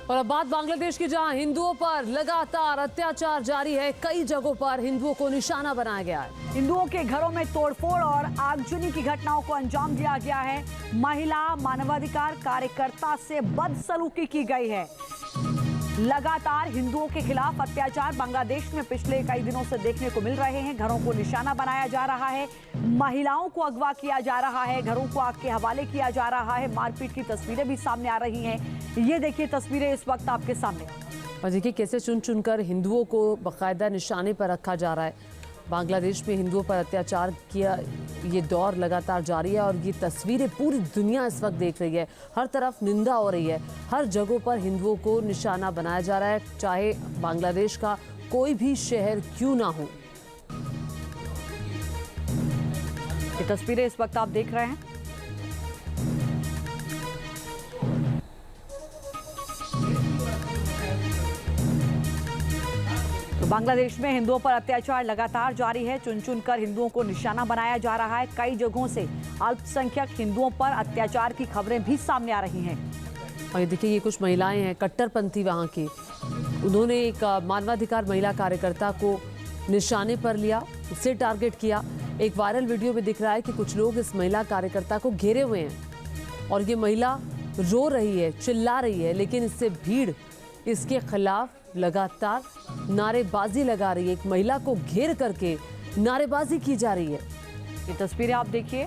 और अब बात बांग्लादेश की, जहां हिंदुओं पर लगातार अत्याचार जारी है। कई जगहों पर हिंदुओं को निशाना बनाया गया है। हिंदुओं के घरों में तोड़फोड़ और आगजनी की घटनाओं को अंजाम दिया गया है। महिला मानवाधिकार कार्यकर्ता से बदसलूकी की गई है। लगातार हिंदुओं के खिलाफ अत्याचार बांग्लादेश में पिछले कई दिनों से देखने को मिल रहे हैं। घरों को निशाना बनाया जा रहा है, महिलाओं को अगवा किया जा रहा है, घरों को आग के हवाले किया जा रहा है। मारपीट की तस्वीरें भी सामने आ रही हैं। ये देखिए तस्वीरें इस वक्त आपके सामने। और देखिए कैसे चुन चुनकर हिंदुओं को बाकायदा निशाने पर रखा जा रहा है। बांग्लादेश में हिंदुओं पर अत्याचार किया ये दौर लगातार जारी है और ये तस्वीरें पूरी दुनिया इस वक्त देख रही है। हर तरफ निंदा हो रही है, हर जगहों पर हिंदुओं को निशाना बनाया जा रहा है, चाहे बांग्लादेश का कोई भी शहर क्यों ना हो। ये तस्वीरें इस वक्त आप देख रहे हैं। तो बांग्लादेश में हिंदुओं पर अत्याचार लगातार जारी है। चुन चुनकर हिंदुओं को निशाना बनाया जा रहा है। कई जगहों से अल्पसंख्यक हिंदुओं पर अत्याचार की खबरें भी सामने आ रही हैं। और ये देखिए, ये कुछ महिलाएं हैं कट्टरपंथी वहां की। उन्होंने एक मानवाधिकार महिला कार्यकर्ता को निशाने पर लिया, उसे टारगेट किया। एक वायरल वीडियो में दिख रहा है कि कुछ लोग इस महिला कार्यकर्ता को घेरे हुए हैं और ये महिला रो रही है, चिल्ला रही है, लेकिन इससे भीड़ इसके खिलाफ लगातार नारेबाजी लगा रही है। एक महिला को घेर करके नारेबाजी की जा रही है। ये तस्वीरें आप देखिए।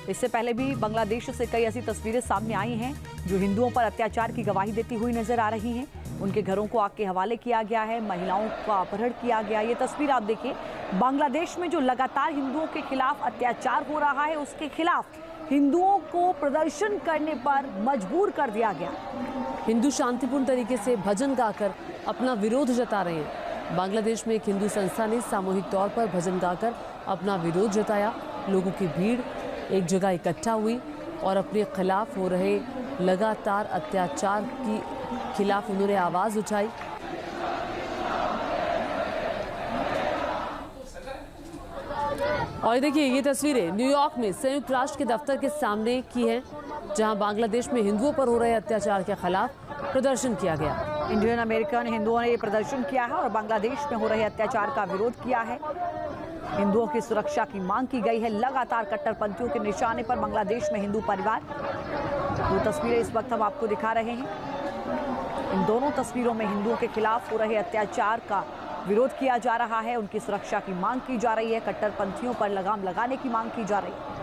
इससे पहले भी बांग्लादेश से कई ऐसी तस्वीरें सामने आई हैं जो हिंदुओं पर अत्याचार की गवाही देती हुई नजर आ रही हैं। उनके घरों को आग के हवाले किया गया है, महिलाओं का अपहरण किया गया। ये तस्वीर आप देखिए। बांग्लादेश में जो लगातार हिंदुओं के खिलाफ अत्याचार हो रहा है, उसके खिलाफ हिंदुओं को प्रदर्शन करने पर मजबूर कर दिया गया। हिंदू शांतिपूर्ण तरीके से भजन गाकर अपना विरोध जता रहे हैं। बांग्लादेश में एक हिंदू संस्था ने सामूहिक तौर पर भजन गाकर अपना विरोध जताया। लोगों की भीड़ एक जगह इकट्ठा हुई और अपने खिलाफ हो रहे लगातार अत्याचार की खिलाफ उन्होंने आवाज उठाई। और देखिए ये तस्वीरें न्यूयॉर्क में संयुक्त राष्ट्र के दफ्तर के सामने की हैं, जहां बांग्लादेश में हिंदुओं पर हो रहे अत्याचार के खिलाफ प्रदर्शन किया गया। इंडियन अमेरिकन हिंदुओं ने ये प्रदर्शन किया है और बांग्लादेश में हो रहे अत्याचार का विरोध किया है। हिंदुओं की सुरक्षा की मांग की गई है। लगातार कट्टरपंथियों के निशाने पर बांग्लादेश में हिंदू परिवार। दो तस्वीरें इस वक्त हम आपको दिखा रहे हैं। इन दोनों तस्वीरों में हिंदुओं के खिलाफ हो रहे अत्याचार का विरोध किया जा रहा है। उनकी सुरक्षा की मांग की जा रही है। कट्टरपंथियों पर लगाम लगाने की मांग की जा रही है।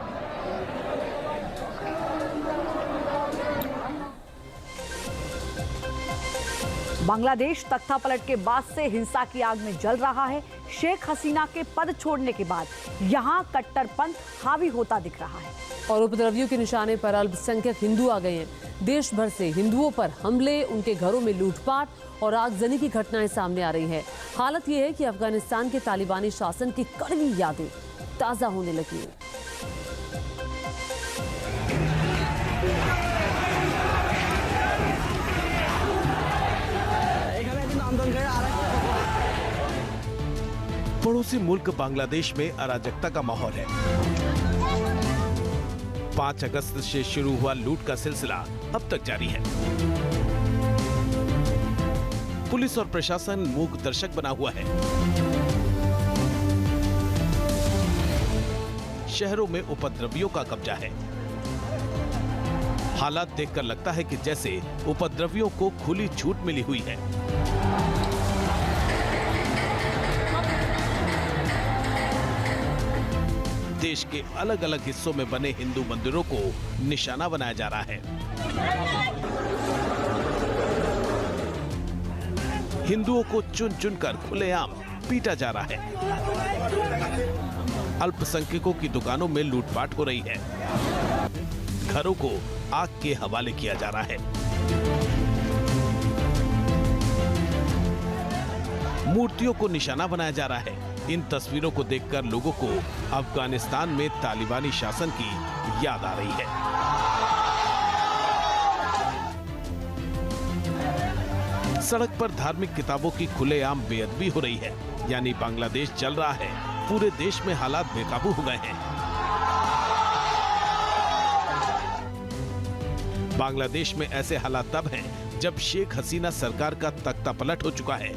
बांग्लादेश तख्ता पलट के बाद से हिंसा की आग में जल रहा है। शेख हसीना के पद छोड़ने के बाद यहां कट्टरपंथ हावी होता दिख रहा है और उपद्रवियों के निशाने पर अल्पसंख्यक हिंदू आ गए हैं। देश भर से हिंदुओं पर हमले, उनके घरों में लूटपाट और आगजनी की घटनाएं सामने आ रही हैं। हालत यह है कि अफगानिस्तान के तालिबानी शासन की कड़वी यादें ताजा होने लगी हैं। पड़ोसी मुल्क बांग्लादेश में अराजकता का माहौल है। 5 अगस्त से शुरू हुआ लूट का सिलसिला अब तक जारी है। पुलिस और प्रशासन मूक दर्शक बना हुआ है। शहरों में उपद्रवियों का कब्जा है। हालात देखकर लगता है कि जैसे उपद्रवियों को खुली छूट मिली हुई है। देश के अलग अलग हिस्सों में बने हिंदू मंदिरों को निशाना बनाया जा रहा है। हिंदुओं को चुन चुनकर खुलेआम पीटा जा रहा है। अल्पसंख्यकों की दुकानों में लूटपाट हो रही है। घरों को आग के हवाले किया जा रहा है। मूर्तियों को निशाना बनाया जा रहा है। इन तस्वीरों को देखकर लोगों को अफगानिस्तान में तालिबानी शासन की याद आ रही है। सड़क पर धार्मिक किताबों की खुलेआम बेअदबी हो रही है। यानी बांग्लादेश चल रहा है, पूरे देश में हालात बेकाबू हो गए हैं। बांग्लादेश में ऐसे हालात तब हैं जब शेख हसीना सरकार का तख्ता पलट हो चुका है।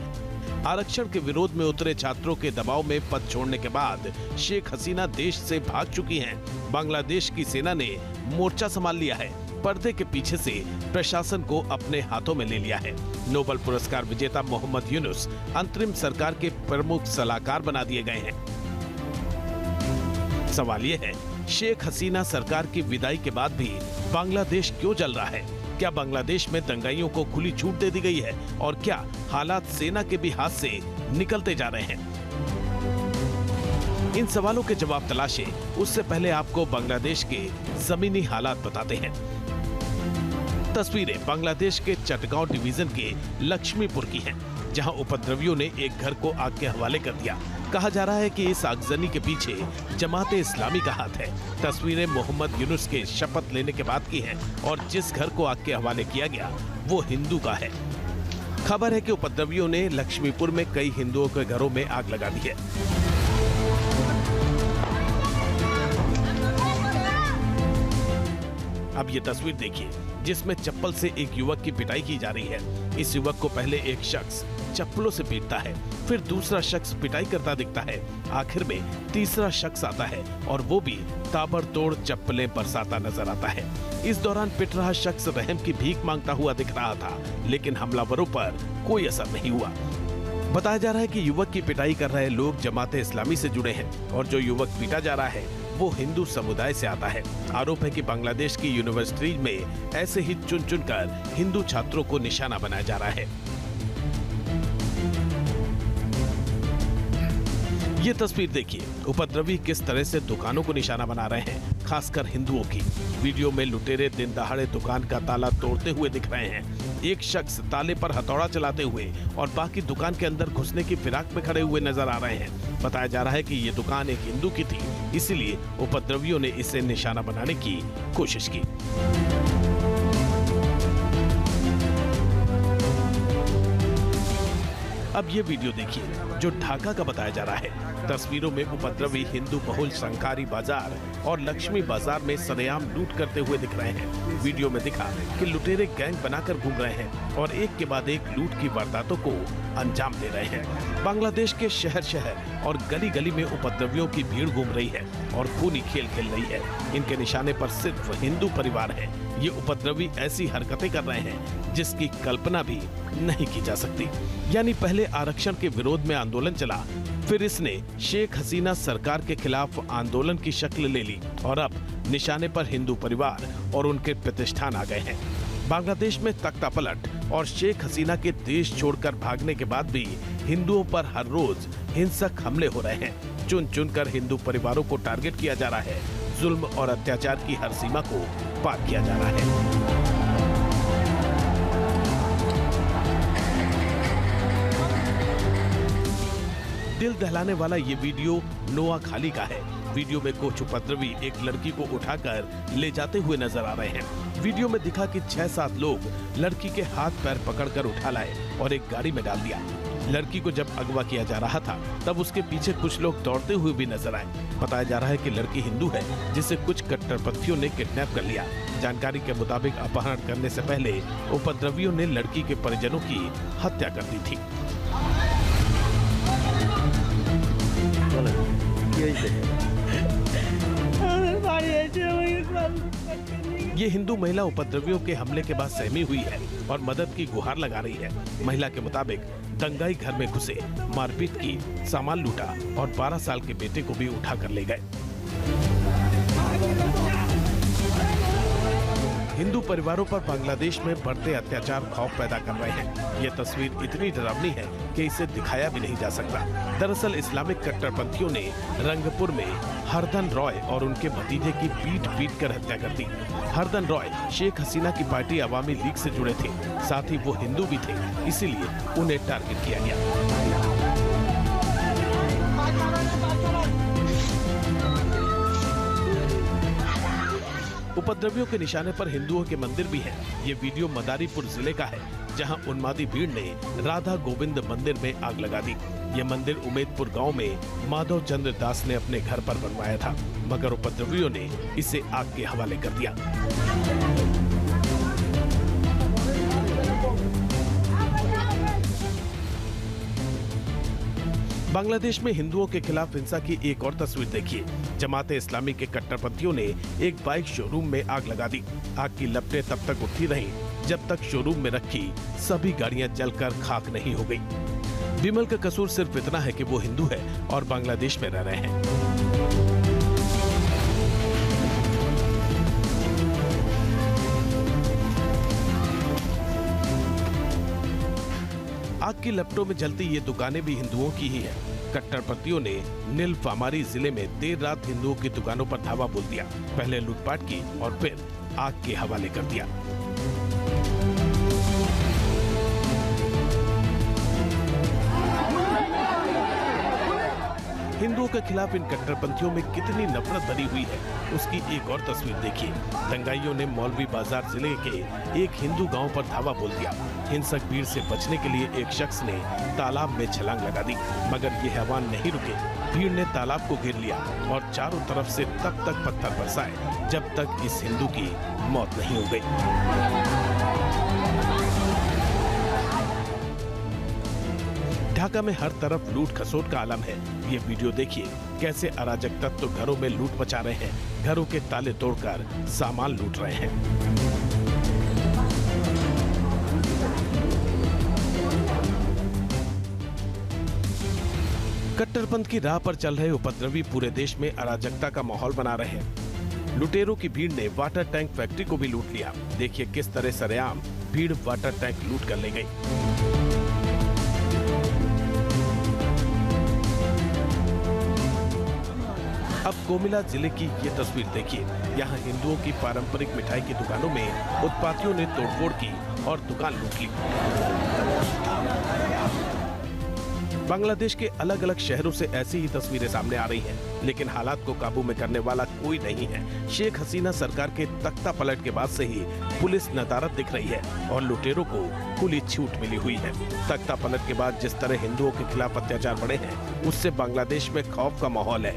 आरक्षण के विरोध में उतरे छात्रों के दबाव में पद छोड़ने के बाद शेख हसीना देश से भाग चुकी हैं। बांग्लादेश की सेना ने मोर्चा संभाल लिया है। पर्दे के पीछे से प्रशासन को अपने हाथों में ले लिया है। नोबेल पुरस्कार विजेता मोहम्मद यूनुस अंतरिम सरकार के प्रमुख सलाहकार बना दिए गए हैं। सवाल ये है, शेख हसीना सरकार की विदाई के बाद भी बांग्लादेश क्यों जल रहा है? क्या बांग्लादेश में दंगाइयों को खुली छूट दे दी गई है? और क्या हालात सेना के भी हाथ से निकलते जा रहे हैं? इन सवालों के जवाब तलाशे उससे पहले आपको बांग्लादेश के जमीनी हालात बताते हैं। तस्वीरें बांग्लादेश के चटगांव डिवीजन के लक्ष्मीपुर की हैं, जहां उपद्रवियों ने एक घर को आग के हवाले कर दिया। कहा जा रहा है कि इस आगजनी के पीछे जमाते इस्लामी का हाथ है। तस्वीरें मोहम्मद यूनुस के शपथ लेने के बाद की हैं और जिस घर को आग के हवाले किया गया वो हिंदू का है। खबर है कि उपद्रवियों ने लक्ष्मीपुर में कई हिंदुओं के घरों में आग लगा दी है। अब ये तस्वीर देखिए, जिसमें चप्पल से एक युवक की पिटाई की जा रही है। इस युवक को पहले एक शख्स चप्पलों से पीटता है, फिर दूसरा शख्स पिटाई करता दिखता है। आखिर में तीसरा शख्स आता है और वो भी ताबड़तोड़ चप्पलें बरसाता नजर आता है। इस दौरान पिट रहा शख्स रहम की भीख मांगता हुआ दिख रहा था, लेकिन हमलावरों पर कोई असर नहीं हुआ। बताया जा रहा है कि युवक की पिटाई कर रहे लोग जमाते इस्लामी से जुड़े हैं और जो युवक पीटा जा रहा है वो हिंदू समुदाय से आता है। आरोप है कि बांग्लादेश की यूनिवर्सिटी में ऐसे ही चुन चुनकर हिंदू छात्रों को निशाना बनाया जा रहा है। ये तस्वीर देखिए, उपद्रवी किस तरह से दुकानों को निशाना बना रहे हैं, खासकर हिंदुओं की। वीडियो में लुटेरे दिन दहाड़े दुकान का ताला तोड़ते हुए दिख रहे हैं। एक शख्स ताले पर हथौड़ा चलाते हुए और बाकी दुकान के अंदर घुसने की फिराक में खड़े हुए नजर आ रहे हैं। बताया जा रहा है कि ये दुकान एक हिंदू की थी, इसीलिए उपद्रवियों ने इसे निशाना बनाने की कोशिश की। अब ये वीडियो देखिए जो ढाका का बताया जा रहा है। तस्वीरों में उपद्रवी हिंदू बहुल संकारी बाजार और लक्ष्मी बाजार में सरेआम लूट करते हुए दिख रहे हैं। वीडियो में दिखा कि लुटेरे गैंग बनाकर घूम रहे हैं और एक के बाद एक लूट की वारदातों को अंजाम दे रहे हैं। बांग्लादेश के शहर शहर और गली गली में उपद्रवियों की भीड़ घूम रही है और खूनी खेल खेल रही है। इनके निशाने पर सिर्फ हिंदू परिवार है। ये उपद्रवी ऐसी हरकतें कर रहे हैं जिसकी कल्पना भी नहीं की जा सकती। यानी पहले आरक्षण के विरोध में आंदोलन चला, फिर इसने शेख हसीना सरकार के खिलाफ आंदोलन की शक्ल ले ली और अब निशाने पर हिंदू परिवार और उनके प्रतिष्ठान आ गए हैं। बांग्लादेश में तख्ता पलट और शेख हसीना के देश छोड़कर भागने के बाद भी हिंदुओं पर हर रोज हिंसक हमले हो रहे हैं। चुन चुनकर हिंदू परिवारों को टारगेट किया जा रहा है। जुल्म और अत्याचार की हर सीमा को पार किया जा रहा है। दिल दहलाने वाला ये वीडियो नोआखाली का है। वीडियो में कुछ उपद्रवी एक लड़की को उठाकर ले जाते हुए नजर आ रहे हैं। वीडियो में दिखा कि 6-7 लोग लड़की के हाथ पैर पकड़कर उठा लाए और एक गाड़ी में डाल दिया। लड़की को जब अगवा किया जा रहा था तब उसके पीछे कुछ लोग दौड़ते हुए भी नजर आए। बताया जा रहा है कि लड़की हिंदू है जिसे कुछ कट्टरपंथियों ने किडनैप कर लिया। जानकारी के मुताबिक अपहरण करने से पहले उपद्रवियों ने लड़की के परिजनों की हत्या कर दी थी। ये हिंदू महिला उपद्रवियों के हमले के बाद सहमी हुई है और मदद की गुहार लगा रही है। महिला के मुताबिक दंगाई घर में घुसे, मारपीट की, सामान लूटा और 12 साल के बेटे को भी उठा कर ले गए। हिंदू परिवारों पर बांग्लादेश में बढ़ते अत्याचार खौफ पैदा कर रहे हैं। ये तस्वीर इतनी डरावनी है कि इसे दिखाया भी नहीं जा सकता। दरअसल इस्लामिक कट्टरपंथियों ने रंगपुर में हरदन रॉय और उनके भतीजे की पीट कर हत्या कर दी। हरदन रॉय शेख हसीना की पार्टी अवामी लीग से जुड़े थे, साथ ही वो हिंदू भी थे, इसीलिए उन्हें टारगेट किया गया। उपद्रवियों के निशाने पर हिंदुओं के मंदिर भी हैं। ये वीडियो मदारीपुर जिले का है, जहां उन्मादी भीड़ ने राधा गोविंद मंदिर में आग लगा दी। ये मंदिर उमेदपुर गांव में माधव चंद्र दास ने अपने घर पर बनवाया था, मगर उपद्रवियों ने इसे आग के हवाले कर दिया। बांग्लादेश में हिंदुओं के खिलाफ हिंसा की एक और तस्वीर देखिए। जमाते इस्लामी के कट्टरपंथियों ने एक बाइक शोरूम में आग लगा दी। आग की लपटें तब तक उठती रहीं जब तक शोरूम में रखी सभी गाड़ियां जलकर खाक नहीं हो गई। विमल का कसूर सिर्फ इतना है कि वो हिंदू है और बांग्लादेश में रह रहे हैं। आग की लपटों में जलती ये दुकानें भी हिंदुओं की ही हैं। कट्टरपंथियों ने नीलफामारी जिले में देर रात हिंदुओं की दुकानों पर धावा बोल दिया। पहले लूटपाट की और फिर आग के हवाले कर दिया। हिंदुओं के खिलाफ इन कट्टरपंथियों में कितनी नफरत भरी हुई है, उसकी एक और तस्वीर देखिए। दंगाइयों ने मौलवी बाजार जिले के एक हिंदू गांव पर धावा बोल दिया। हिंसक भीड़ से बचने के लिए एक शख्स ने तालाब में छलांग लगा दी, मगर ये हैवान नहीं रुके। भीड़ ने तालाब को घेर लिया और चारों तरफ से तब तक पत्थर बरसाए जब तक इस हिंदू की मौत नहीं हो गई। ढाका में हर तरफ लूट खसोट का आलम है। ये वीडियो देखिए कैसे अराजक तत्व तो घरों में लूट मचा रहे हैं, घरों के ताले तोड़कर सामान लूट रहे हैं। कट्टरपंथ की राह पर चल रहे उपद्रवी पूरे देश में अराजकता का माहौल बना रहे हैं। लुटेरों की भीड़ ने वाटर टैंक फैक्ट्री को भी लूट लिया। देखिए किस तरह सरेआम भीड़ वाटर टैंक लूट कर ले गई। अब कोमिला जिले की ये तस्वीर देखिए। यहाँ हिंदुओं की पारंपरिक मिठाई की दुकानों में उत्पातियों ने तोड़फोड़ की और दुकान लूट ली। बांग्लादेश के अलग अलग शहरों से ऐसी ही तस्वीरें सामने आ रही हैं, लेकिन हालात को काबू में करने वाला कोई नहीं है। शेख हसीना सरकार के तख्ता पलट के बाद से ही पुलिस नदारद दिख रही है और लुटेरों को खुली छूट मिली हुई है। तख्ता पलट के बाद जिस तरह हिंदुओं के खिलाफ अत्याचार बढ़े हैं, उससे बांग्लादेश में खौफ का माहौल है।